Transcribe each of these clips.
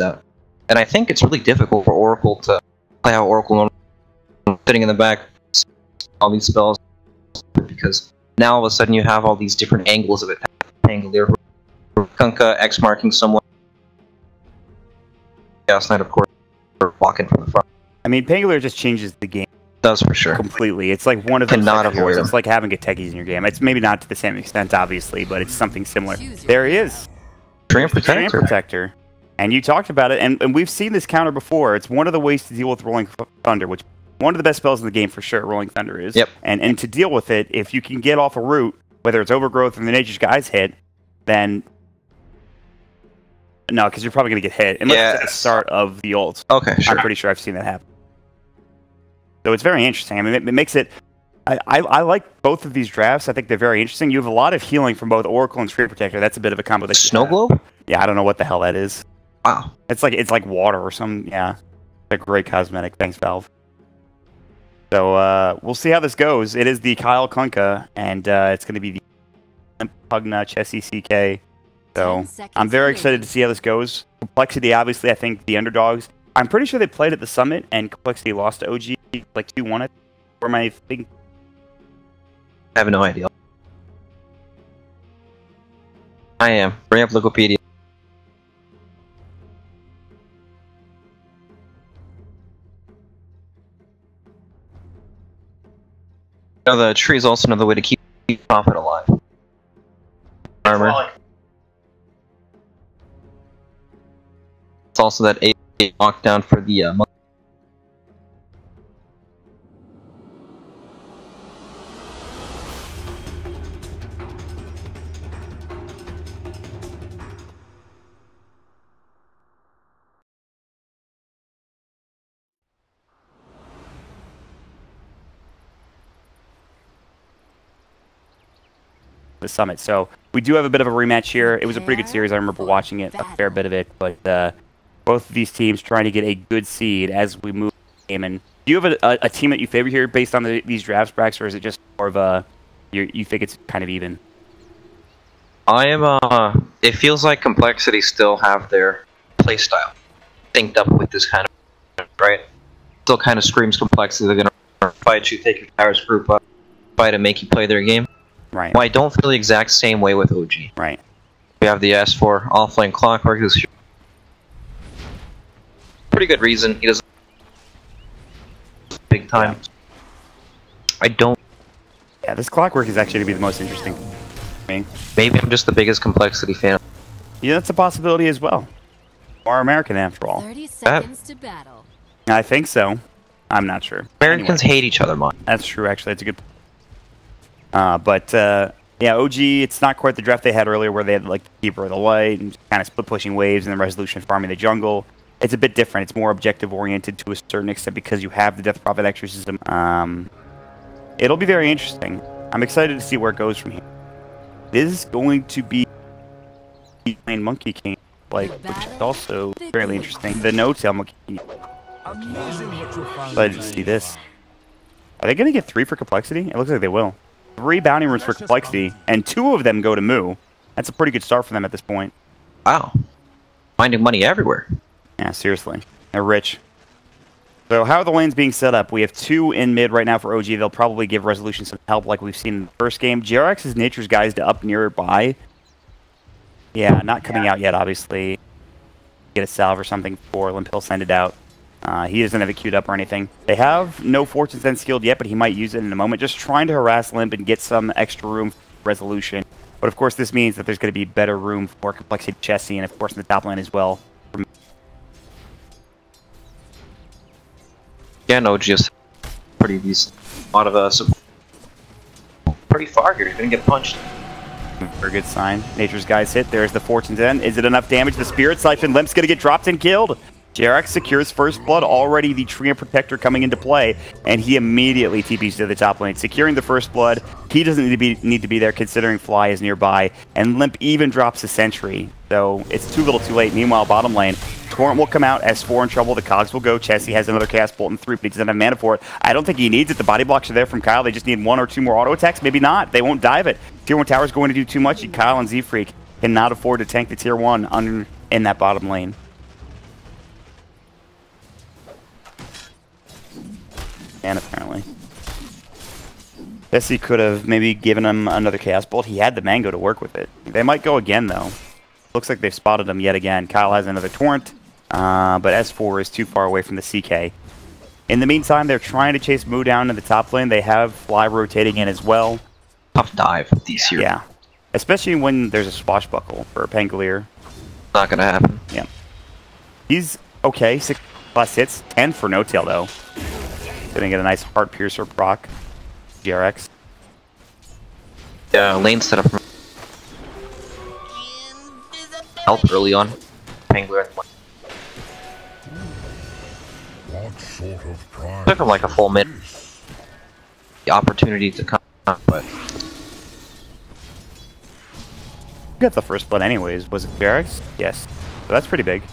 out. And I think it's really difficult for Oracle to play how Oracle normally sitting in the back, all these spells, because now all of a sudden you have all these different angles of it. Pangolier, Kunkka, X marking someone. Chaos Knight, of course, walking from the front. I mean, Pangolier just changes the game. Does for sure. Completely. It's like one of those Cannot avoid heroes. him. It's like having a techies in your game. It's maybe not to the same extent, obviously, but it's something similar. There he is. Treant Protector. Treant Protector. And you talked about it, and we've seen this counter before. It's one of the ways to deal with Rolling Thunder, which one of the best spells in the game for sure, Rolling Thunder is. Yep. And to deal with it, if you can get off a root, whether it's Overgrowth or the Nature's Guise hit, then... No, because you're probably going to get hit. Unless it's at the start of the ult. Okay, sure. I'm pretty sure I've seen that happen. So it's very interesting. I mean, it makes it... I like both of these drafts. I think they're very interesting. You have a lot of healing from both Oracle and Treant Protector. That's a bit of a combo. Snow Globe? Yeah, I don't know what the hell that is. Wow. It's like water or some... Yeah. It's a great cosmetic. Thanks, Valve. So we'll see how this goes. It is the Kyle Kunkka, and it's going to be the Pugna Chessie CK. So I'm very excited to see how this goes. Complexity, obviously, I think the underdogs. I'm pretty sure they played at the Summit, and Complexity lost to OG like 2-1. Or my thing. I have no idea. I am. Bring up Wikipedia. You know, the tree is also another way to keep Prophet alive. Armor. It's also that 8 knockdown for the monkey. The Summit. So we do have a bit of a rematch here. It was a pretty good series. I remember watching it, a fair bit of it. But both of these teams trying to get a good seed as we move the game. And do you have a team that you favor here based on these drafts, Brax, or is it just more of a you think it's kind of even? I am. It feels like Complexity still have their playstyle synced up with this kind of right. Still kind of screams Complexity. They're gonna fight you, take your towers group up, fight and make you play their game. Right. Well, I don't feel the exact same way with OG. Right. We have the S4 offlane Clockwork. Who's pretty good reason he doesn't big time. Yeah. I don't. Yeah, this Clockwork is actually going to be the most interesting to me. Maybe I'm just the biggest Complexity fan. Yeah, that's a possibility as well. We're American after all. 30 seconds to battle. I think so. I'm not sure. Americans hate each other, man. That's true. Actually, that's a good. Yeah, OG, it's not quite the draft they had earlier where they had like the Keeper of the Light and kind of split pushing waves and then Resolution farming the jungle. It's a bit different. It's more objective oriented to a certain extent because you have the Death Prophet exorcism. It'll be very interesting. I'm excited to see where it goes from here. This is going to be playing Monkey King, which is also fairly interesting. The No-Tail Monkey King. Excited to see this. Are they going to get 3 for Complexity? It looks like they will. 3 bounty runes for Complexity, and 2 of them go to Moo. That's a pretty good start for them at this point. Wow. Finding money everywhere. Yeah, seriously. They're rich. So how are the lanes being set up? We have 2 in mid right now for OG. They'll probably give Resolution some help like we've seen in the first game. GRX is Nature's Guise to up nearby. Yeah, not coming out yet, obviously. Get a salve or something for Limp. He'll send it out. He doesn't have it queued up or anything. They have no Fortune Sense skilled yet, but he might use it in a moment. Just trying to harass Limp and get some extra room for Resolution. But of course, this means that there's going to be better room for Complexity Chessie, and of course in the top lane as well. Yeah, no, just pretty decent. A lot of pretty far here. You're gonna get punched. Very good sign. Nature's Guise hit. There's the Fortune's End. Is it enough damage? The Spirit Siphon. Limp's gonna get dropped and killed. JRX secures first blood, already the Treant Protector coming into play, and he immediately TPs to the top lane. Securing the first blood, he doesn't need to be there considering Fly is nearby, and Limp even drops a sentry, so it's too little too late. Meanwhile, bottom lane, Torrent will come out, S4 in trouble, the Cogs will go, Chessie has another cast bolt in 3, but he doesn't have mana for it. I don't think he needs it, the body blocks are there from Kyle, they just need 1 or 2 more auto attacks, maybe not, they won't dive it. Tier 1 tower's going to do too much, Kyle and Z-Freak cannot afford to tank the Tier 1 in that bottom lane. can, apparently. Guess he could have maybe given him another Chaos Bolt. He had the Mango to work with it. They might go again, though. Looks like they've spotted him yet again. Kyle has another Torrent, but S4 is too far away from the CK. In the meantime, they're trying to chase Moo down in the top lane. They have Fly rotating in as well. Tough dive with these here. Yeah. Especially when there's a Swashbuckle for Pangolier. Not gonna happen. Yeah. He's okay. 6+ hits. 10 for No Tail, though. Gonna get a nice Heart Piercer proc. GRX. Yeah, lane setup. Help early on. Pangolier. Took him like a full minute. The opportunity to come, but Got the first blood anyways. Was it GRX? Yes. So that's pretty big.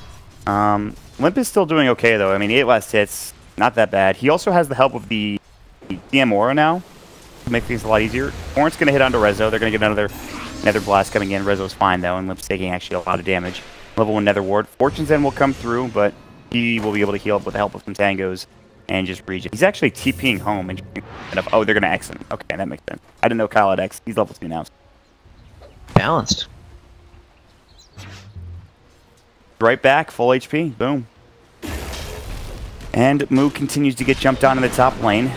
Limp is still doing okay though. I mean, 8 last hits, not that bad. He also has the help of the DM Aura now to make things a lot easier. Torrent's gonna hit onto Rezo. They're gonna get another Nether Blast coming in. Rezo's fine though, and Limp's taking actually a lot of damage. Level 1 Nether Ward. Fortune's End will come through, but he will be able to heal up with the help of some tangos and just regen. He's actually TPing home and oh, they're gonna X him. Okay, that makes sense. I didn't know Kyle had X. He's level 2 now. balanced. Right back, full HP. Boom. And Moo continues to get jumped on in the top lane.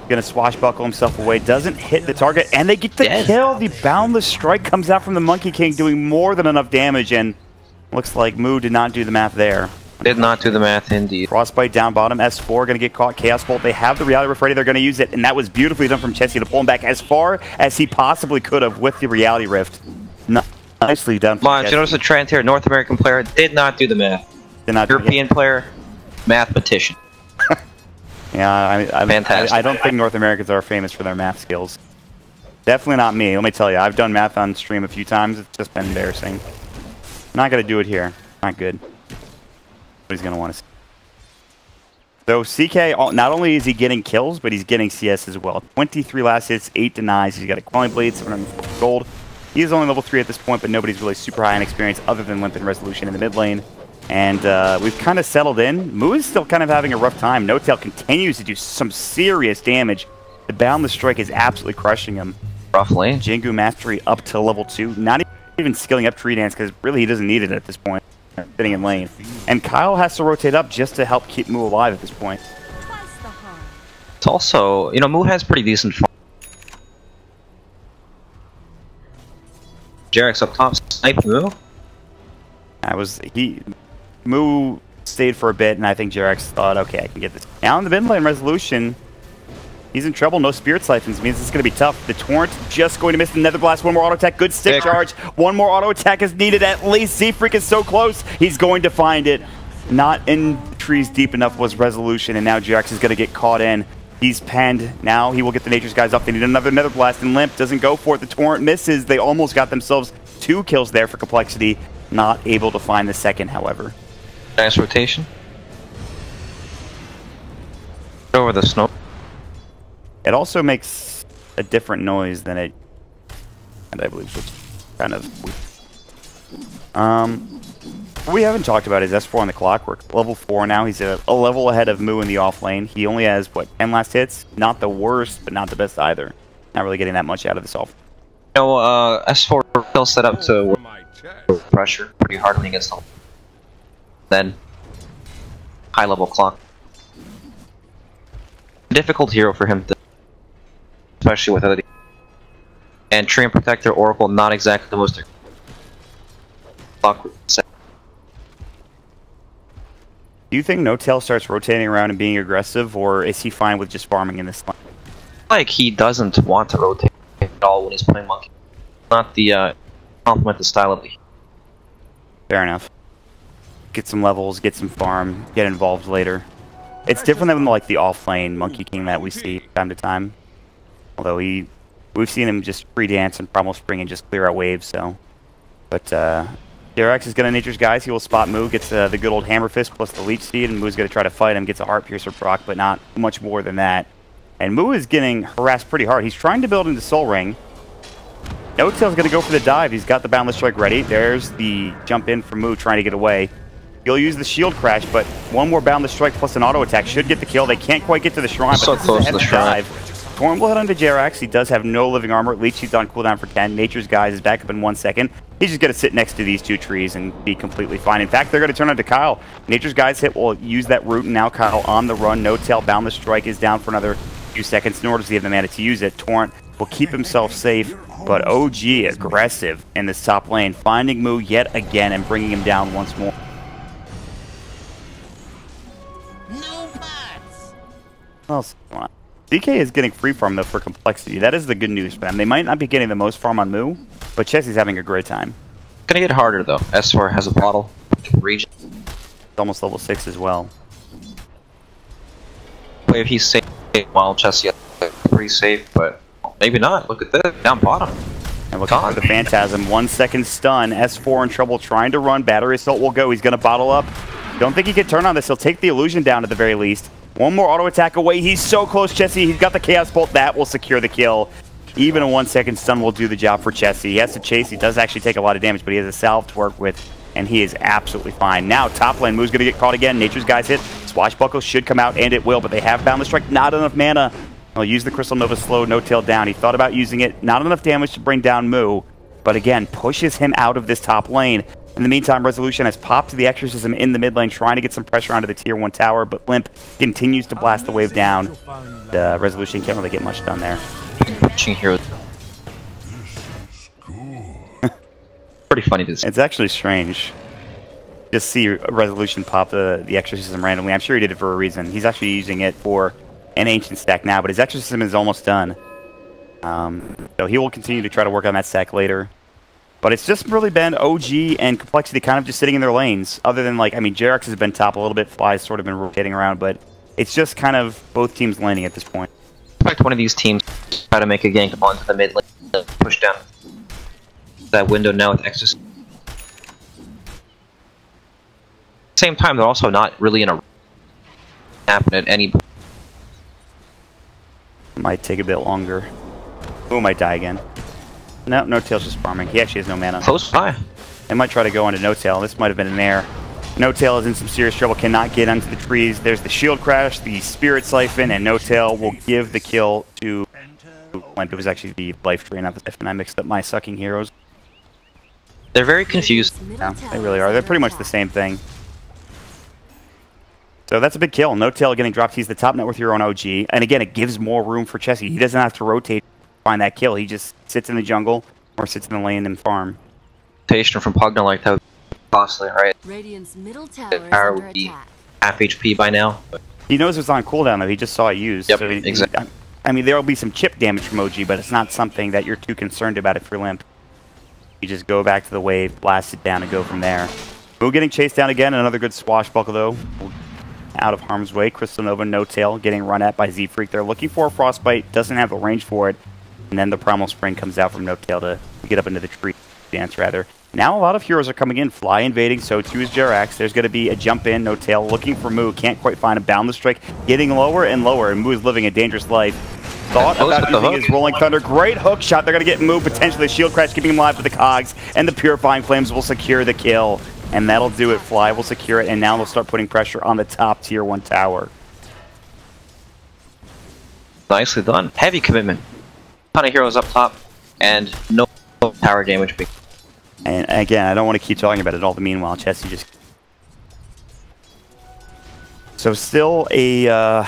Gonna swashbuckle himself away. Doesn't hit the target, and they get the kill. The Boundless Strike comes out from the Monkey King, doing more than enough damage, and looks like Moo did not do the math there. Did not do the math, indeed. Frostbite down bottom. S4 gonna get caught. Chaos Bolt. They have the Reality Rift ready. They're gonna use it, and that was beautifully done from Chessie to pull him back as far as he possibly could have with the Reality Rift. Nicely done. Come you notice a trend here. North American player did not do the math. Did not European player, mathematician. Yeah, Fantastic. I don't think North Americans are famous for their math skills. Definitely not me. Let me tell you, I've done math on stream a few times. It's just been embarrassing. Not gonna do it here. Not good. But he's gonna want to. So CK, not only is he getting kills, but he's getting CS as well. 23 last hits, 8 denies. He's got a Quelling Blade, 740 gold. He is only level 3 at this point, but nobody's really super high in experience other than Limp and Resolution in the mid lane. And we've kind of settled in. Moo is still kind of having a rough time. No Tail continues to do some serious damage. The Boundless Strike is absolutely crushing him. Rough lane. Jingu Mastery up to level 2. Not even skilling up Tree Dance because really he doesn't need it at this point. Sitting in lane. And Kyle has to rotate up just to help keep Moo alive at this point. It's also, you know, Moo has pretty decent farm. Jarek's up top, snipe Moo. Moo stayed for a bit, and I think Jarex thought, okay, I can get this. Now in the mid lane, Resolution, he's in trouble. No Spirit Siphons means it's going to be tough. The Torrent just going to miss the Nether Blast. One more auto attack. Good stick charge. One more auto attack is needed at least. Z-Freak is so close. He's going to find it. Not in the trees deep enough was Resolution, and now Jarex is going to get caught in. He's penned. Now he will get the Nature's Guys up. They need another Nether Blast, and Limp doesn't go for it. The Torrent misses. They almost got themselves 2 kills there for Complexity. Not able to find the second, however. Nice rotation. Over the snow. It also makes a different noise than it, and I believe it's kind of. What we haven't talked about is S4 on the clockwork. Level 4 now. He's a level ahead of Moo in the off lane. He only has what 10 last hits. Not the worst, but not the best either. Not really getting that much out of this off. You know, S4 still set up to pressure pretty hard when he gets the then high level clock. Difficult hero for him, especially with other. And Tree and Protector Oracle not exactly the most clock. Do you think No Tail starts rotating around and being aggressive, or is he fine with just farming in this line? Like he doesn't want to rotate at all when he's playing Monkey. Not the complement the style of the. Fair enough. Get some levels, get some farm, get involved later. It's different than like the off-lane Monkey King that we see time to time. Although we've seen him just free dance and Primal Spring and just clear out waves. So, but Jarex is gonna Nature's Guys. He will spot Moo, gets the good old Hammer Fist plus the Leech Seed, and Moo's gonna try to fight him. Gets a Heart Piercer proc, but not much more than that. And Moo is getting harassed pretty hard. He's trying to build into Soul Ring. No Tail's gonna go for the dive. He's got the Boundless Strike ready. There's the jump in from Moo trying to get away. He'll use the shield crash, but one more boundless strike plus an auto attack should get the kill. They can't quite get to the shrine, So but close to the shrine. Torn will head onto Jerax. He does have no living armor. Leech, he's on cooldown for 10. Nature's Guise is back up in 1 second. He's just going to sit next to these two trees and be completely fine. In fact, they're going to turn onto Kyle. Nature's Guise hit will use that root, and now Kyle on the run. No tail, boundless strike is down for another few seconds, nor does he have the mana to use it. Torrent will keep himself safe, but OG aggressive in this top lane, finding Moo yet again and bringing him down once more. What else do you want? DK is getting free farm though for complexity. That is the good news for them. They might not be getting the most farm on Moo, but Chessie's having a great time. Gonna get harder though. S4 has a bottle region. It's almost level 6 as well. If he's safe while Chessie is pretty safe, but maybe not. Look at this down bottom. And look for the Phantasm. 1 second stun. S4 in trouble trying to run. Battery Assault will go. He's gonna bottle up. Don't think he can turn on this. He'll take the illusion down at the very least. One more auto attack away. He's so close, Chessie. He's got the Chaos Bolt. That will secure the kill. Even a 1 second stun will do the job for Chessie. He has to chase. He does actually take a lot of damage, but he has a salve to work with, and he is absolutely fine. Now, top lane, Moo's going to get caught again. Nature's Guise hit. Swashbuckle should come out, and it will, but they have Boundless Strike. Not enough mana. He'll use the Crystal Nova slow, no tail down. He thought about using it. Not enough damage to bring down Moo, but again, pushes him out of this top lane. In the meantime, Resolution has popped the Exorcism in the mid lane, trying to get some pressure onto the tier 1 tower, but Limp continues to blast the wave down. The Resolution can't really get much done there. Here. Pretty funny to see. It's actually strange. Just see Resolution pop the Exorcism randomly. I'm sure he did it for a reason. He's actually using it for an Ancient stack now, but his Exorcism is almost done. So he will continue to try to work on that stack later. But it's just really been OG and Complexity kind of just sitting in their lanes. Other than, like, I mean, Jerax has been top a little bit. Fly's sort of been rotating around, but it's just kind of both teams laning at this point. In fact, one of these teams try to make a gank onto the mid lane, push down that window now with Exorcism. Same time, they're also not really in a happen at any point. Might take a bit longer. Who might die again? No, No Tail's just farming. He actually has no mana. Close by. They might try to go into No Tail. This might have been an air. No Tail is in some serious trouble, cannot get onto the trees. There's the Shield Crash, the Spirit Siphon, and No Tail will give the kill to Limp. It was actually the Life Drain, not the Siphon. I mixed up my sucking heroes. They're very confused. Yeah, they really are. They're pretty much the same thing. So that's a big kill. No Tail getting dropped. He's the top net worth hero on OG. And again, it gives more room for Chessie. He doesn't have to rotate to find that kill. He just sits in the jungle or sits in the lane and farm. Rotation from Pugna like that would be costly, right? Radiant's middle tower is Power under would be attack. half HP by now. He knows it's on cooldown, though. He just saw it used. Yep, so exactly. I mean, there will be some chip damage from OG, but it's not something that you're too concerned about if you're Limp. You just go back to the wave, blast it down, and go from there. Moo getting chased down again. Another good swashbuckle, though. Out of harm's way. Crystal Nova, No Tail, getting run at by Z-Freak. They're looking for a Frostbite. Doesn't have the range for it. And then the Primal Spring comes out from No Tail to get up into the tree. Dance, rather. Now a lot of heroes are coming in. Fly invading, so too is Jerax. There's going to be a jump in. No Tail looking for Moo. Can't quite find a Boundless Strike. Getting lower and lower, and Moo is living a dangerous life. Thought about using his Rolling Thunder. Great hook shot. They're going to get Moo, potentially. Shield Crash keeping him alive with the Cogs, and the Purifying Flames will secure the kill. And that'll do it. Fly will secure it, and now they'll start putting pressure on the top tier 1 tower. Nicely done. Heavy commitment. Ton of heroes up top, and no tower damage. And again, I don't want to keep talking about it all the meanwhile. Chessie just... So still a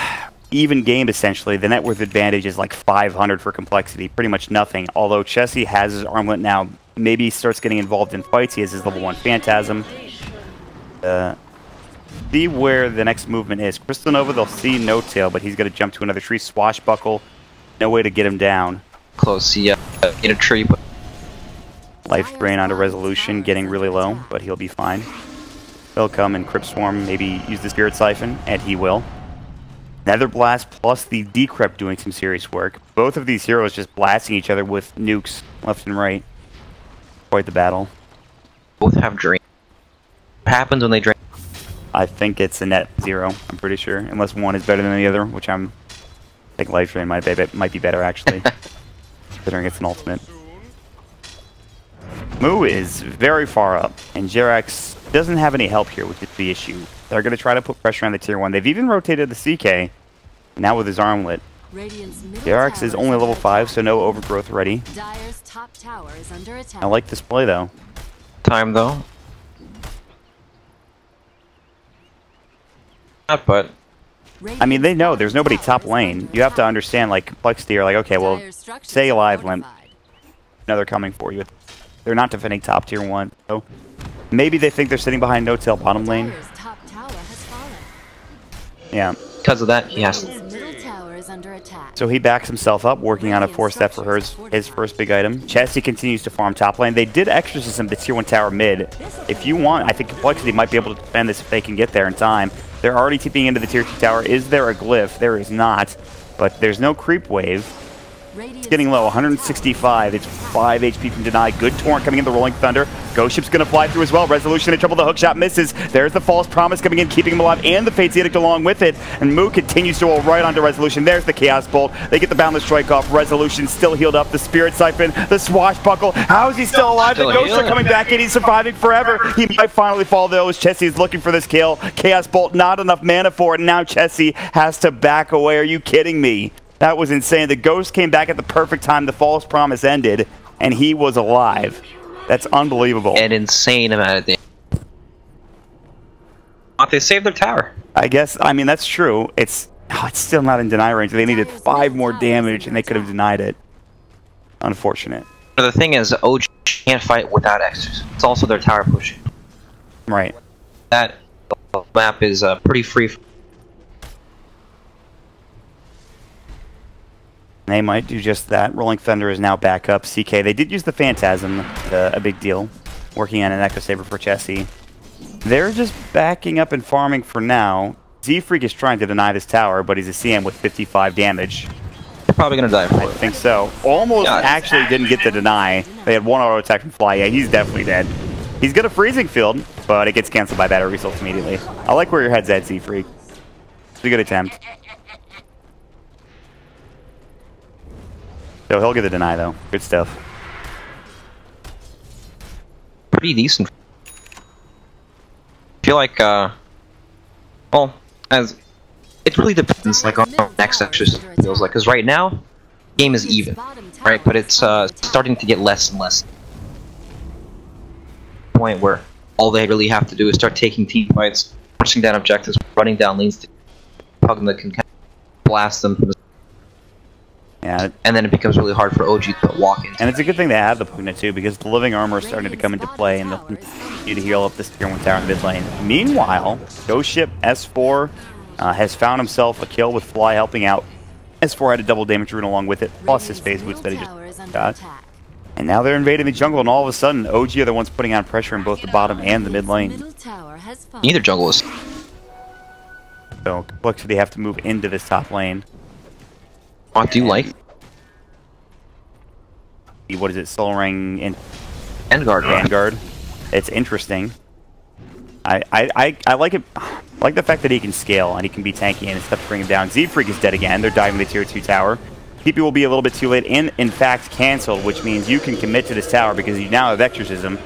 even game, essentially. The net worth advantage is like 500 for Complexity. Pretty much nothing. Although Chessie has his armlet now. Maybe he starts getting involved in fights. He has his level 1 Phantasm. See where the next movement is. Crystal Nova, they'll see No Tail, but he's going to jump to another tree. Swashbuckle. No way to get him down. Close, yeah. In a tree, but... Life Drain onto Resolution, getting really low, but he'll be fine. He'll come and Crypt Swarm, maybe use the Spirit Siphon, and he will. Nether Blast plus the Decrypt doing some serious work. Both of these heroes just blasting each other with nukes left and right. Quite the battle. Both have drain. What happens when they drain? I think it's a net 0, I'm pretty sure. Unless one is better than the other, which I think Life Drain might be better, actually. Considering it's an ultimate. Moo is very far up, and Jerax doesn't have any help here, which is the issue. They're going to try to put pressure on the tier 1. They've even rotated the CK, now with his armlet. JRX is only level 5, so no overgrowth ready. Dire's top tower is under attack. I like this play, though. Time, though. But I mean, they know there's nobody top lane. You have to understand, like, complexity. You're like, okay, well, stay alive, Limp. No, they're coming for you. They're not defending top tier 1, so maybe they think they're sitting behind No-Tail bottom lane. Yeah. Because of that, he has to. So he backs himself up, working on a 4-step for his first big item. Chessie continues to farm top lane. They did exorcism the tier 1 tower mid. If you want, I think Complexity might be able to defend this if they can get there in time. They're already TPing into the tier 2 tower. Is there a glyph? There is not. But there's no creep wave. It's getting low, 165. It's 5 HP from Deny. Good torrent coming in, the Rolling Thunder. Ghost Ship's going to fly through as well. Resolution in trouble. The hookshot misses. There's the False Promise coming in, keeping him alive, and the Fate's Edict along with it. And Moo continues to roll right onto Resolution. There's the Chaos Bolt. They get the Boundless Strike off. Resolution still healed up. The Spirit Siphon, the Swashbuckle. How is he still alive? The Ghosts are coming back in. He's surviving forever. He might finally fall, though, as Chessie is looking for this kill. Chaos Bolt, not enough mana for it. And now Chessie has to back away. Are you kidding me? That was insane. The Ghost came back at the perfect time. The False Promise ended, and he was alive. That's unbelievable. An insane amount of damage. They saved their tower. I guess, I mean, that's true. It's still not in deny range. They needed 5 more damage, and they could have denied it. Unfortunate. But the thing is, OG can't fight without X's. It's also their tower pushing. Right. That map is pretty free. They might do just that. Rolling Thunder is now back up. CK, they did use the Phantasm, a big deal. Working on an Echo Saber for Chessie. They're just backing up and farming for now. Z-Freak is trying to deny this tower, but he's a CM with 55 damage. They're probably going to die for it. I think so. Almost actually didn't get the deny. They had 1 auto attack from Fly. Yeah, he's definitely dead. He's got a Freezing Field, but it gets cancelled by battery results immediately. I like where your head's at, Z-Freak. It's a good attempt. So he'll get the deny, though. Good stuff. Pretty decent. I feel like, well, as it really depends, like, on next exercise feels like. Because right now, game is even, right? But it's starting to get less and less. Point where all they really have to do is start taking team fights, pushing down objectives, running down lanes, hugging that can kind of blast them from the. Yeah, and then it becomes really hard for OG to walk into. And it's a good thing they have the Pugna too, because the Living Armor is starting to come into play, and they'll need to heal up this tier 1 tower in mid lane. Meanwhile, Ghost Ship S4 has found himself a kill with Fly helping out. S4 had a double damage rune along with it, plus his phase boots that he just got. And now they're invading the jungle, and all of a sudden, OG are the ones putting on pressure in both the bottom and the mid lane. Neither jungle is. So, Complexity have to move into this top lane. What do you like? What is it? Soul Ring in Vanguard. It's interesting. I like it. I like the fact that he can scale and he can be tanky and stuff to bring him down. Z-Freak is dead again. They're diving the tier 2 tower. TP will be a little bit too late and in fact canceled, which means you can commit to this tower because you now have Exorcism.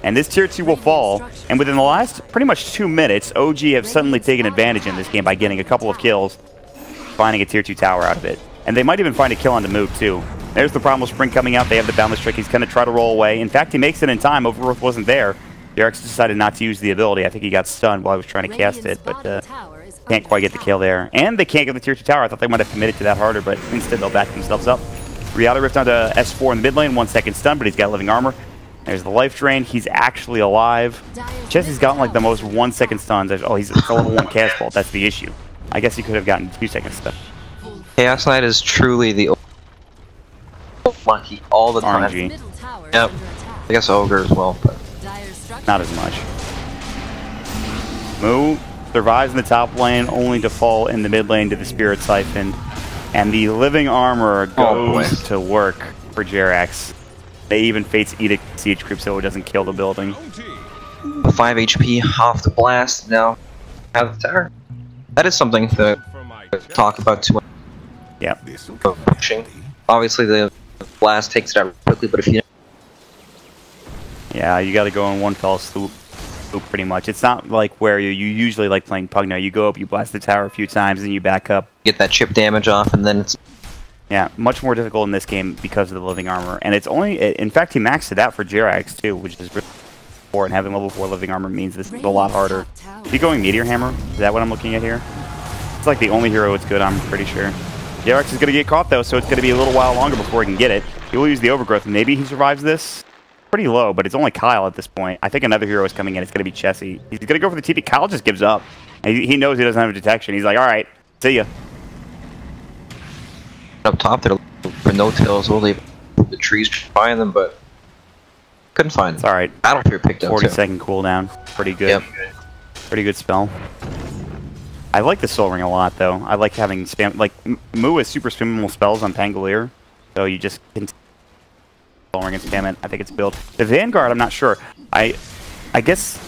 And this tier 2 will fall. And within the last pretty much 2 minutes, OG have suddenly taken advantage in this game by getting a couple of kills, finding a tier 2 tower out of it. And they might even find a kill on the move, too. There's the Primal Spring coming out. They have the Boundless Trick. He's going to try to roll away. In fact, he makes it in time. Overgrowth wasn't there. JRX decided not to use the ability. I think he got stunned while I was trying to cast it, but can't quite get the kill there. And they can't get the tier 2 tower. I thought they might have committed to that harder, but instead they'll back themselves up. Reality Rift onto S4 in the mid lane. 1 second stun, but he's got Living Armor. There's the life drain. He's actually alive. Chessie's gotten like the most 1 second stuns. Oh, it's a level 1 cast vault. That's the issue. I guess he could have gotten 2 second stun. Chaos Knight is truly the monkey all the time. RNG. Yep. I guess Ogre as well, but not as much. Moo survives in the top lane, only to fall in the mid lane to the Spirit Siphon. And the Living Armor goes to work for JRX. They even Fate's Edict Siege Creep so it doesn't kill the building. 5 HP off the blast, now have the tower. That is something to talk about too. Yeah. Pushing. Obviously the blast takes it out quickly, but if you yeah, you gotta go in one fell swoop. pretty much. It's not like where you usually like playing Pugno. You go up, you blast the tower a few times, and you back up. Get that chip damage off, and then it's... Yeah, much more difficult in this game because of the living armor. And it's only... In fact, he maxed it out for Jirax, too, which is really important. And having level 4 living armor means this is a lot harder. Is he going Meteor Hammer? Is that what I'm looking at here? It's like the only hero it's good, I'm pretty sure. Jirax is going to get caught, though, so it's going to be a little while longer before he can get it. He will use the Overgrowth. Maybe he survives this. Pretty low, but it's only Kyle at this point. I think another hero is coming in. It's going to be Chessie. He's going to go for the TP. Kyle just gives up. He knows he doesn't have a detection. He's like, all right, see ya. Up top there for no tails. Well, the trees find them, but couldn't find them. It's all right. Battlefield picked up 40-second cooldown. Pretty good. Yep. Pretty good spell. I like the Soul Ring a lot, though. I like having spam. Like, Mu is super spammable spells on Pangolier, so you just can Soul Ring and spam it. I think it's built. The Vanguard, I'm not sure. I guess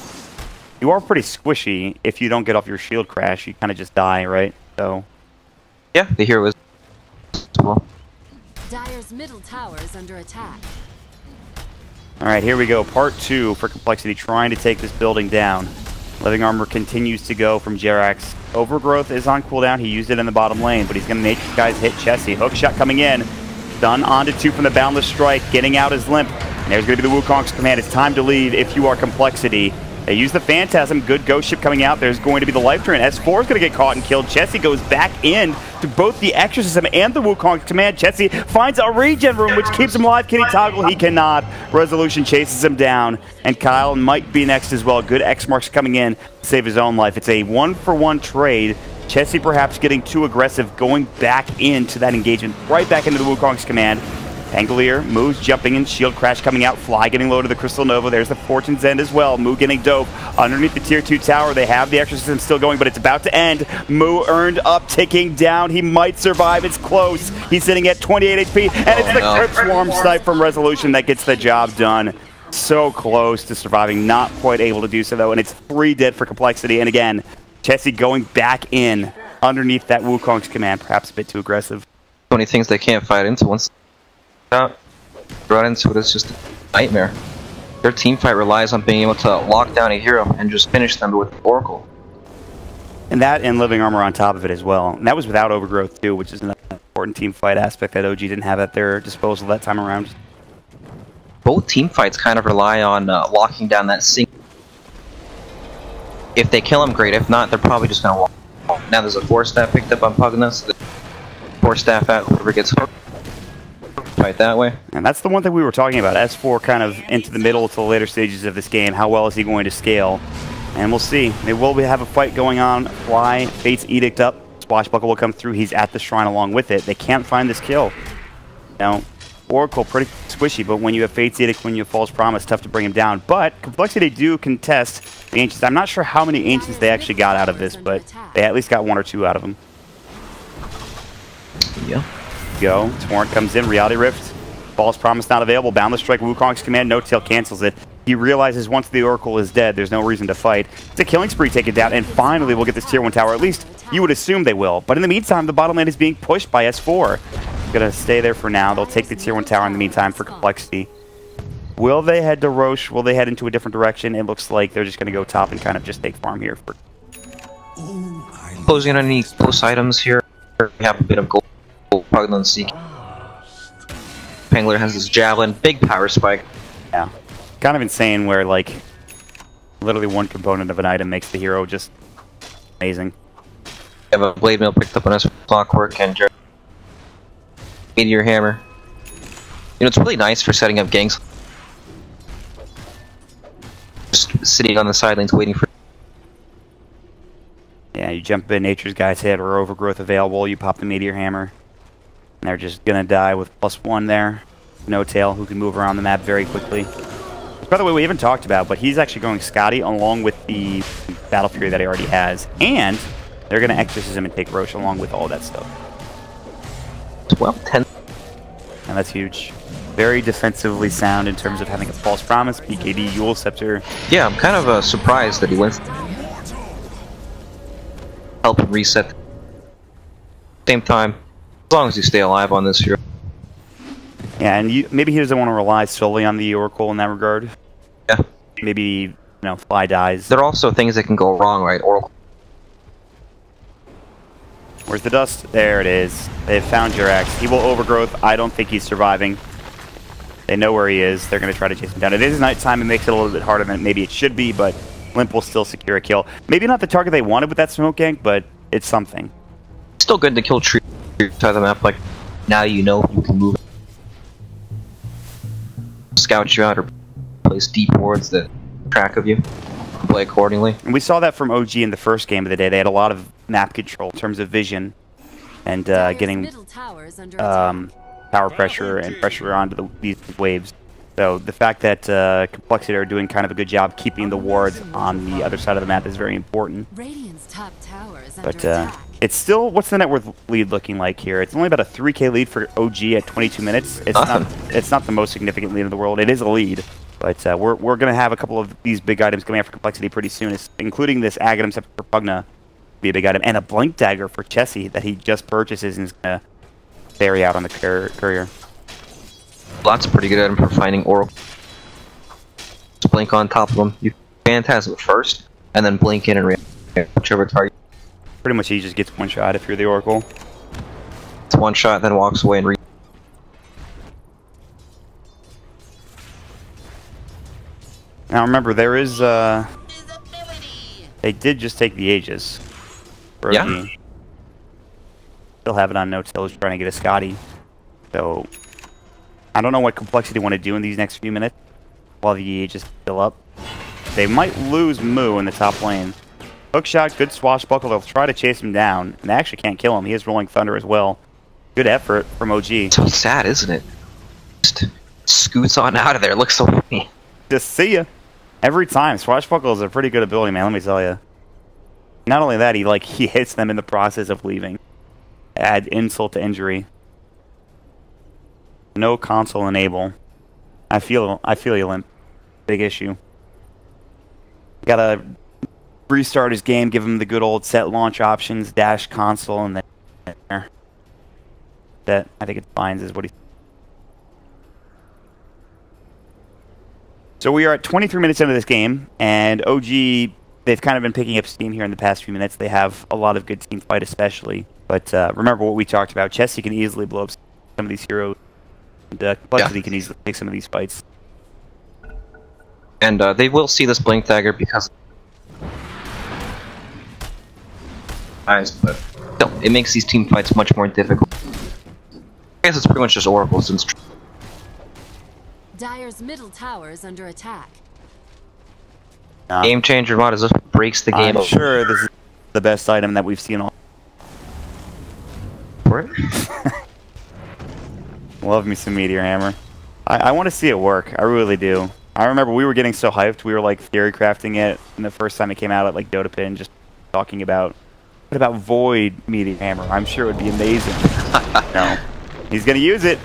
you are pretty squishy if you don't get off your shield crash. You kind of just die, right? So. Yeah, the hero is. Well. Dire's middle tower is under attack. All right, here we go. Part 2 for Complexity, trying to take this building down. Living Armor continues to go from Jirax. Overgrowth is on cooldown. He used it in the bottom lane, but he's going to make these guys hit Chessie. Hook shot coming in. Stun onto 2 from the Boundless Strike. Getting out his limp. And there's going to be the Wukong's command. It's time to leave if you are Complexity. They use the Phantasm. Good ghost ship coming out. There's going to be the life drain. S4 is going to get caught and killed. Chessie goes back in to both the Exorcism and the Wukong's command. Chessie finds a regen room, which keeps him alive. Can he toggle? He cannot. Resolution chases him down. And Kyle might be next as well. Good X marks coming in to save his own life. It's a 1-for-1 trade. Chessie perhaps getting too aggressive, going back into that engagement. Right back into the Wukong's command. Pangolier, Moo's jumping in, shield crash coming out, Fly getting low to the Crystal Nova. There's the Fortune's End as well. Moo getting dope underneath the tier 2 tower. They have the Exorcism still going, but it's about to end. Moo earned up, ticking down. He might survive. It's close. He's sitting at 28 HP, and it's the Crypt Swarm Snipe from Resolution that gets the job done. So close to surviving, not quite able to do so though, and it's 3 dead for Complexity. And again, Chessie going back in underneath that Wukong's command, perhaps a bit too aggressive. So many things they can't fight into once. Run into it, it's just a nightmare. Their team fight relies on being able to lock down a hero and just finish them with Oracle. And that and living armor on top of it as well. And that was without Overgrowth too, which is an important team fight aspect that OG didn't have at their disposal that time around. Both team fights kind of rely on locking down that single. If they kill him, great. If not, they're probably just going to walk. Now there's a 4-staff picked up on Pugna, so the 4-staff out, whoever gets hooked. Fight that way. And that's the one thing we were talking about. S4 kind of into the middle to the later stages of this game. How well is he going to scale? And we'll see. They will have a fight going on. Fly, Fate's Edict up. Swashbuckle will come through. He's at the shrine along with it. They can't find this kill. Now, Oracle, pretty squishy, but when you have Fate's Edict, when you have False Promise, tough to bring him down. But Complexity do contest the Ancients. I'm not sure how many Ancients they actually got out of this, but they at least got 1 or 2 out of them. Yeah. Go. Torrent comes in. Reality Rift. False Promise not available. Boundless Strike. Wukong's command. No Tail cancels it. He realizes once the Oracle is dead, there's no reason to fight. It's a killing spree, take it down, and finally we'll get this tier 1 tower. At least you would assume they will. But in the meantime, the bottom lane is being pushed by S4. Gonna stay there for now. They'll take the tier 1 tower in the meantime for Complexity. Will they head to Roche? Will they head into a different direction? It looks like they're just gonna go top and kind of just take farm here. Closing on any close items here. We have a bit of gold. Pugna and Seek. Pangolier has this javelin, big power spike. Yeah, kind of insane where like literally one component of an item makes the hero just amazing. We have a blade mill picked up on us, clockwork and meteor hammer. You know, it's really nice for setting up ganks. Just sitting on the sidelines waiting for. Yeah, you jump in, Nature's Guy's Head or Overgrowth available. You pop the meteor hammer. And they're just gonna die with +1 there. No Tail, who can move around the map very quickly. Which, by the way, we haven't talked about, but he's actually going Scotty along with the Battle Fury that he already has. And they're gonna Exorcism and take Roche along with all that stuff. 10. And that's huge. Very defensively sound in terms of having a False Promise, BKB, Yule Scepter. Yeah, I'm kind of surprised that he went. Help him reset. Same time. As long as you stay alive on this hero. Yeah, and maybe he doesn't want to rely solely on the Oracle in that regard. Yeah. Maybe Fly dies. There are also things that can go wrong, right? Oracle. Where's the dust? There it is. They've found Jirax. He will overgrowth. I don't think he's surviving. They know where he is. They're going to try to chase him down. It is nighttime. It makes it a little bit harder than maybe it should be, but Limp will still secure a kill. Maybe not the target they wanted with that smoke gank, but it's something. Still good to kill trees side of the map. Like, now you know you can move, scout you out, or place deep wards that track of you. Play accordingly. And we saw that from OG in the first game of the day. They had a lot of map control in terms of vision and getting power pressure and pressure onto these waves. So the fact that Complexity are doing kind of a good job keeping the wards on the other side of the map is very important. But it's still, what's the net worth lead looking like here? It's only about a 3K lead for OG at 22 minutes. It's not the most significant lead in the world. It is a lead. But we're going to have a couple of these big items coming out for Complexity pretty soon, including this Aghanim Scepter for Pugna, be a big item, and a Blink Dagger for Chessie that he just purchases and is going to bury out on the courier. Lots of pretty good item for finding Oracle. Just blink on top of them. You Phantasm first, and then blink in and react whichever target. Pretty much he just gets one shot if you're the Oracle. It's one shot, then walks away and Now remember, there is, they did just take the Aegis. Yeah. Still have it on no-till, trying to get a Scotty. So, I don't know what Complexity want to do in these next few minutes while the Aegis is still up. They might lose Moo in the top lane. Hookshot, good swashbuckle, they'll try to chase him down, and they actually can't kill him. He has Rolling Thunder as well. Good effort from OG. So sad, isn't it? Just scoots on out of there, looks so funny. Just see ya. Every time. Swashbuckle is a pretty good ability, man, let me tell you. Not only that, he hits them in the process of leaving. Add insult to injury. No console enable. I feel you, Limp. Big issue. Gotta restart his game, give him the good old set launch options, dash console, and then there. That I think it finds is what he. So we are at 23 minutes into this game, and OG, they've kind of been picking up steam here in the past few minutes. They have a lot of good team fight, especially. But remember what we talked about. Chessie can easily blow up some of these heroes. And Complexity can easily take some of these fights. And they will see this Blink Dagger because but still, it makes these team fights much more difficult. I guess it's pretty much just Oracle since Dire's middle tower is under attack. Game changer mod just breaks the game. I'm sure this is the best item that we've seen all. Love me some Meteor Hammer. I want to see it work. I really do. I remember we were getting so hyped. We were like theory crafting it, and the first time it came out at like Dota Pin, just talking about what about Void Meteor Hammer. I'm sure it would be amazing. No, he's gonna use it.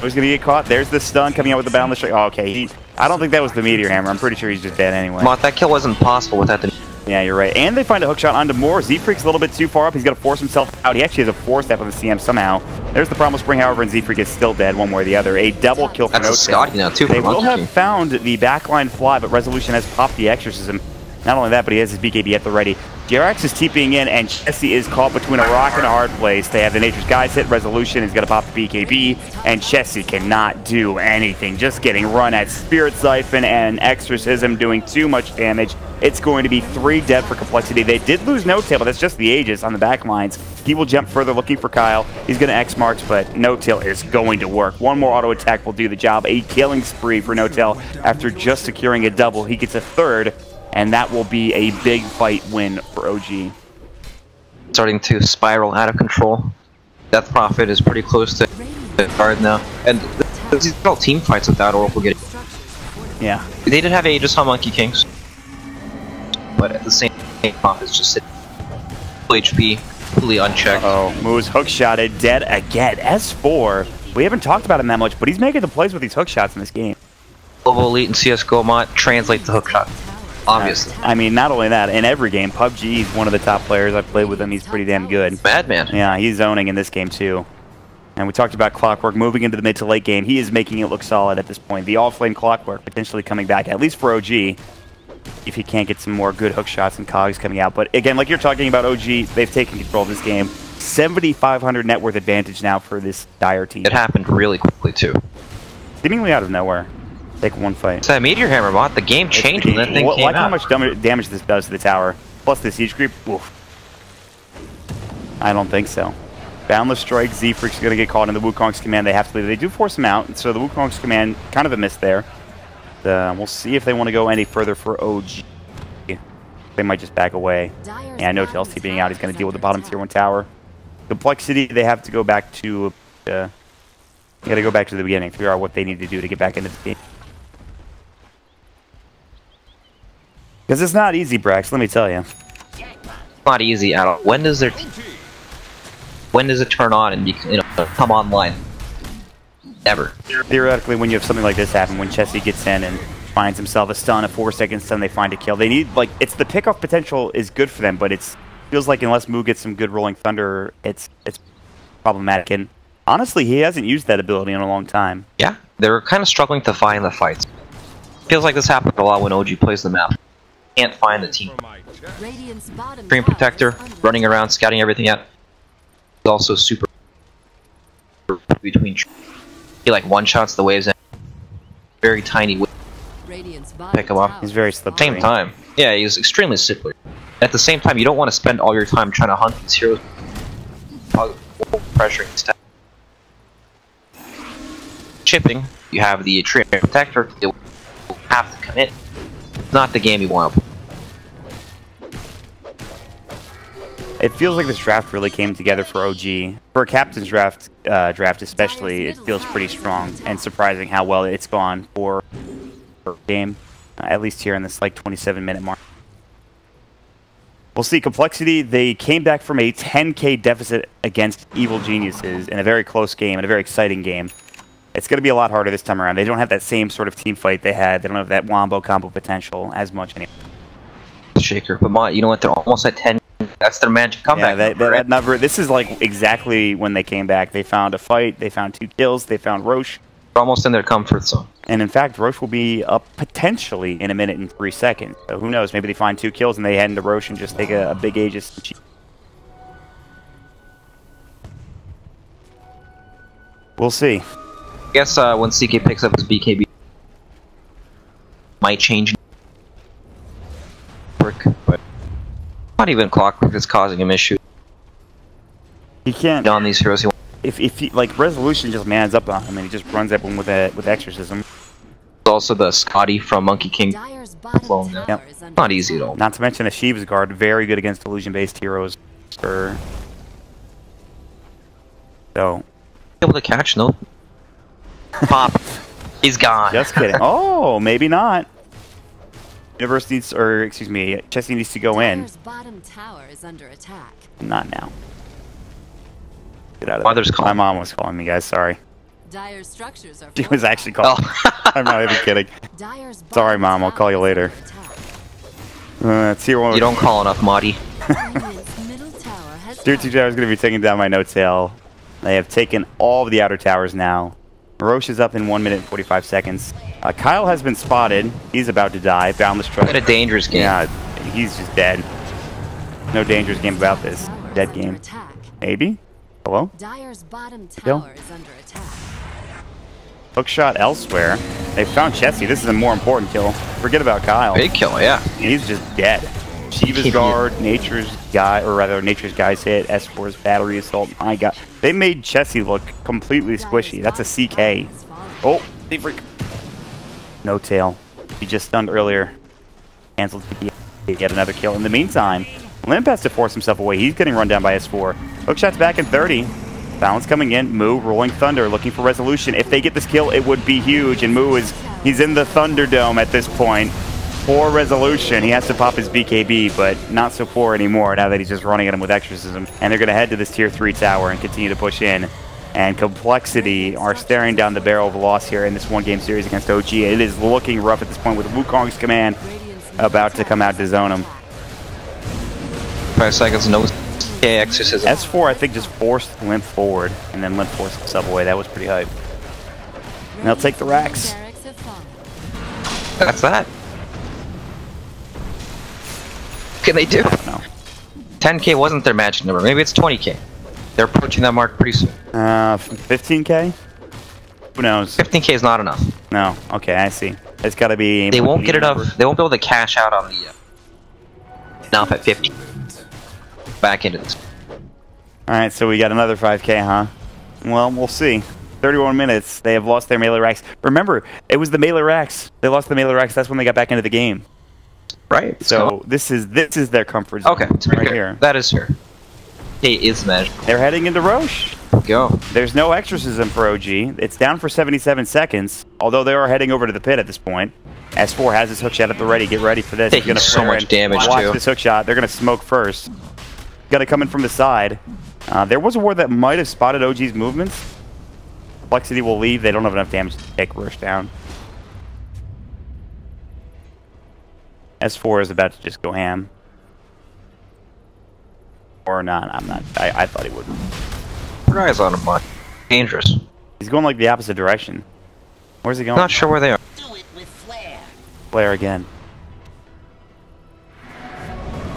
He's gonna get caught. There's the stun coming out with the boundless strike. Oh, okay. I don't think that was the Meteor Hammer. I'm pretty sure he's just dead anyway. Mott, that kill wasn't possible without the. Yeah, you're right. And they find a hookshot onto Moore. Z-Freak's a little bit too far up. He's got to force himself out. He actually has a 4-step on the CM somehow. There's the Primal Spring, however, and Z-Freak is still dead one way or the other. A double kill for That's a Scotty now, too. They will have found the backline fly, but Resolution has popped the Exorcism. Not only that, but he has his BKB at the ready. Jirax is TPing in, and Chessie is caught between a rock and a hard place. They have the Nature's Guys hit. Resolution is going to pop the BKB, and Chessie cannot do anything. Just getting run at Spirit Siphon and Exorcism doing too much damage. It's going to be 3 dead for Complexity. They did lose No-Tail, but that's just the Aegis on the back lines. He will jump further looking for Kyle. He's going to X-Marks, but No-Tail is going to work. One more auto attack will do the job. A killing spree for No-Tail after just securing a double. He gets a 3rd. And that will be a big fight win for OG. Starting to spiral out of control. Death Prophet is pretty close to the card now. And these are all team fights without Oracle getting. Yeah. They did have Aegis on Monkey Kings. But at the same time, Prophet's just sitting. Full HP, fully unchecked. Oh, Moo's hookshotted, dead again. S4. We haven't talked about him that much, but he's making the plays with these hookshots in this game. Global Elite and CSGO mod translate the hookshot. Obviously. I mean, not only that, in every game, PUBG is one of the top players. I've played with him. He's pretty damn good. Madman. Yeah, he's zoning in this game, too. And we talked about Clockwork moving into the mid to late game. He is making it look solid at this point. The All-Flame Clockwork potentially coming back, at least for OG. if he can't get some more good hook shots and cogs coming out. But again, like you're talking about OG, they've taken control of this game. 7,500 net worth advantage now for this Dire team. It happened really quickly too. Seemingly out of nowhere. Take one fight. It's that Meteor Hammer bot. The game changed when that thing came like out. how much damage this does to the tower. Plus the siege creep. Oof. I don't think so. Boundless Strike, Z-Freak's going to get caught in the Wukong's command. They have to leave. They do force him out, so the Wukong's command, kind of a miss there. We'll see if they want to go any further for OG. They might just back away. Yeah, I know TLC being out, he's going to deal with the bottom tier 1 tower. Complexity, they have to go back to... you got to go back to the beginning, figure out what they need to do to get back into the game. Because it's not easy, Brax, let me tell you. Not easy at all. When does it turn on and come online? Ever. Theoretically, when you have something like this happen, when Chessie gets in and finds himself a stun, a 4-second stun, they find a kill. They need, like, it's the pickoff potential is good for them, but it feels like unless Moo gets some good rolling thunder, it's problematic. And honestly, he hasn't used that ability in a long time. Yeah, they're kind of struggling to find the fights. Feels like this happens a lot when OG plays the map. Can't find the team. Stream Protector, running around, scouting everything out. He's also super between. He like one-shots the waves and very tiny waves. Pick him up. He's very slippery. Same time. Yeah, he's extremely slippery. At the same time, you don't want to spend all your time trying to hunt these heroes. Pressuring stat. Chipping, you have the Tree Protector. You have to commit. Not the game you want to play. It feels like this draft really came together for OG. For a captain's draft especially, it feels pretty strong and surprising how well it's gone for a game, at least here in this like 27-minute mark. We'll see. Complexity, they came back from a 10k deficit against Evil Geniuses in a very close game and a very exciting game. It's going to be a lot harder this time around. They don't have that same sort of team fight they had. They don't have that wombo combo potential as much anymore. Shaker, but you know what? They're almost at 10. That's their magic comeback. Yeah, that number. This is like exactly when they came back. They found a fight. They found 2 kills. They found Roche. They're almost in their comfort zone. And in fact, Roche will be up potentially in 1 minute and 3 seconds. So who knows? Maybe they find 2 kills and they head into Roche and just take a big Aegis. We'll see. I guess when CK picks up his BKB, might change. But not even Clockwork is causing him issues. He can't on these heroes. If he, like, Resolution just mans up on him and he just runs at him with Exorcism. Also the Scotty from Monkey King. Yep. Not easy at all. Not to mention the Sheev's Guard, very good against illusion-based heroes. So Able to catch? No. Pop. He's gone. Just kidding. Oh, maybe not. Universe needs, or excuse me, Chessie needs to go in. Bottom tower is under attack. Not now. Get out of Mother's there. calling. My mom was calling me, guys. Sorry. Dire's structures are She was actually calling. Oh. I'm not even kidding. Sorry, Mom. I'll call you later. Tier 1. You don't call enough, Marty. Tier 2 tower is going to be taking down my no-tail. They have taken all of the outer towers now. Roche is up in 1 minute and 45 seconds. Kyle has been spotted. He's about to die. Boundless Trust. What a dangerous game. Yeah, he's just dead. No dangerous game about this. Dead game. Maybe? Hello? Dire's bottom tower is under attack. Hookshot elsewhere. They found Chessie. This is a more important kill. Forget about Kyle. Big kill, yeah. He's just dead. Shiva's Guard, Nature's Guy, or rather Nature's Guy's hit, S4's Battery Assault. My god. They made Chessie look completely squishy. That's a CK. Oh, they freak. No tail. He just stunned earlier. Cancelled. Yet another kill. In the meantime, Limp has to force himself away. He's getting run down by S4. Hookshot's back in 30. Balance coming in. Moo, Rolling Thunder, looking for resolution. If they get this kill, it would be huge. And Moo he's in the Thunderdome at this point. For resolution, he has to pop his BKB, but not so poor anymore now that he's just running at him with Exorcism. And they're going to head to this Tier 3 tower and continue to push in. And Complexity are staring down the barrel of a loss here in this one-game series against OG. It is looking rough at this point with Wukong's command about to come out to zone him. 5 seconds, no Exorcism. S4, I think, just forced Limp forward, and then Limp forced himself away. That was pretty hype. And they'll take the racks. That's that. can they do? No. 10K wasn't their magic number. Maybe it's 20K. They're approaching that mark pretty soon. 15K? Who knows? 15K is not enough. No. Okay, I see. It's got to be. They won't get enough. They won't be able to cash out on the now at 50. Back into this. All right, so we got another 5K, huh? Well, we'll see. 31 minutes. They have lost their melee racks. Remember, it was the melee racks. They lost the melee racks. That's when they got back into the game. Right. So this is their comfort zone. Okay, to be right fair, here. that is fair. It is magic. They're heading into Roche. Go. There's no exorcism for OG. It's down for 77 seconds, although they are heading over to the pit at this point. S4 has his hookshot at the ready. Get ready for this. Taking He's so much damage, watch too. this hookshot. They're going to smoke first. Got to come in from the side. There was a ward that might have spotted OG's movements. Complexity will leave. They don't have enough damage to take Roche down. S4 is about to just go ham. Or not. I'm not. I thought he would. Put eyes on him, much. Dangerous. He's going like the opposite direction. Where's he going? Not sure where they are. Do it with flair. Flare again.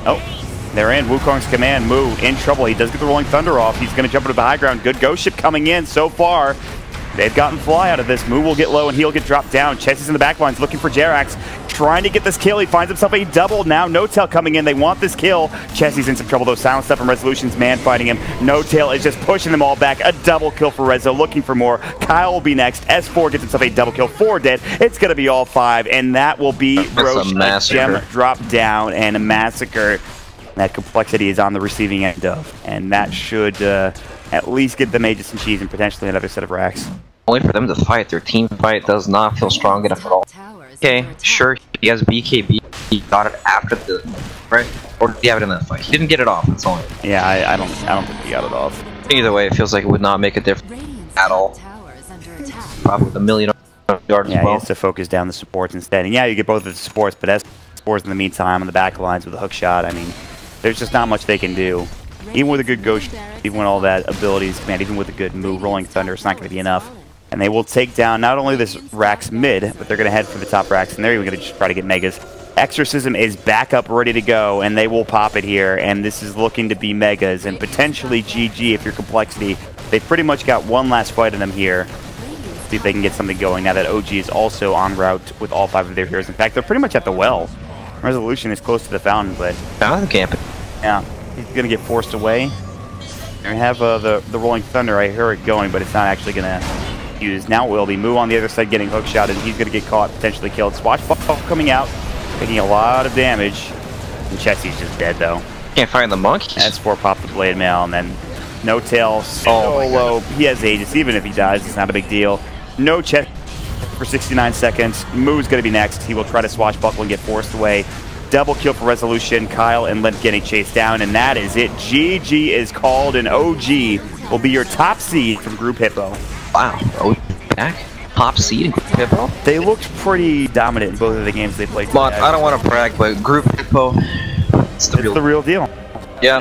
Oh, they're in. Wukong's command. Mu in trouble. He does get the Rolling Thunder off. He's going to jump into the high ground. Good ghost ship coming in so far. They've gotten fly out of this. Mu will get low and he'll get dropped down. Chess is in the back lines looking for Jerax. Trying to get this kill. He finds himself a double now. No-Tail coming in. They want this kill. Chessie's in some trouble though. Silent Stuff and Resolution's man fighting him. No-Tail is just pushing them all back. A double kill for Rezo. Looking for more. Kyle will be next. S4 gets himself a double kill. 4 dead. It's going to be all 5. And that will be Roche. A gem drop down and a massacre. That Complexity is on the receiving end of. And that should at least get the Mages some cheese and potentially another set of racks. Only for them to fight. Their team fight does not feel strong enough at all. Okay, sure, he has BKB. He got it after the right, or did he have it in that fight? He didn't get it off. That's all. Yeah, I don't think he got it off. Either way, it feels like it would not make a difference at all. Probably with a million yards Yeah, as well. he has to focus down the supports instead. And yeah, you get both of the supports, but S4's in the meantime on the back lines with a hook shot. I mean, there's just not much they can do. Even with a good ghost, even with all that abilities, command, even with a good move, Rolling Thunder, it's not going to be enough. And they will take down not only this Rax mid, but they're going to head for the top Rax, and they're even going to just try to get Megas. Exorcism is back up, ready to go, and they will pop it here, and this is looking to be Megas, and potentially GG if you're Complexity. They've pretty much got one last fight in them here. See if they can get something going now that OG is also en route with all 5 of their heroes. In fact, they're pretty much at the well. Resolution is close to the fountain, but... Fountain camp. Yeah, he's going to get forced away. They have the Rolling Thunder. I hear it going, but it's not actually going to... used. Now will be Mu on the other side getting hook shot, and he's going to get caught, potentially killed. Swashbuckle coming out, taking a lot of damage. And Chessie's just dead though. Can't find the monkeys. S4 popped the blade mail, and then No-Tail solo. He has Aegis. Even if he dies, it's not a big deal. No Chess for 69 seconds. Mu's going to be next. He will try to swashbuckle and get forced away. Double kill for Resolution. Kyle and Limp getting chased down, and that is it. GG is called, and OG will be your top seed from Group Hippo. Wow, back top seed in Group Hippo. They looked pretty dominant in both of the games they played. But I don't want to brag, but Group Hippo, it's the real deal. Yeah.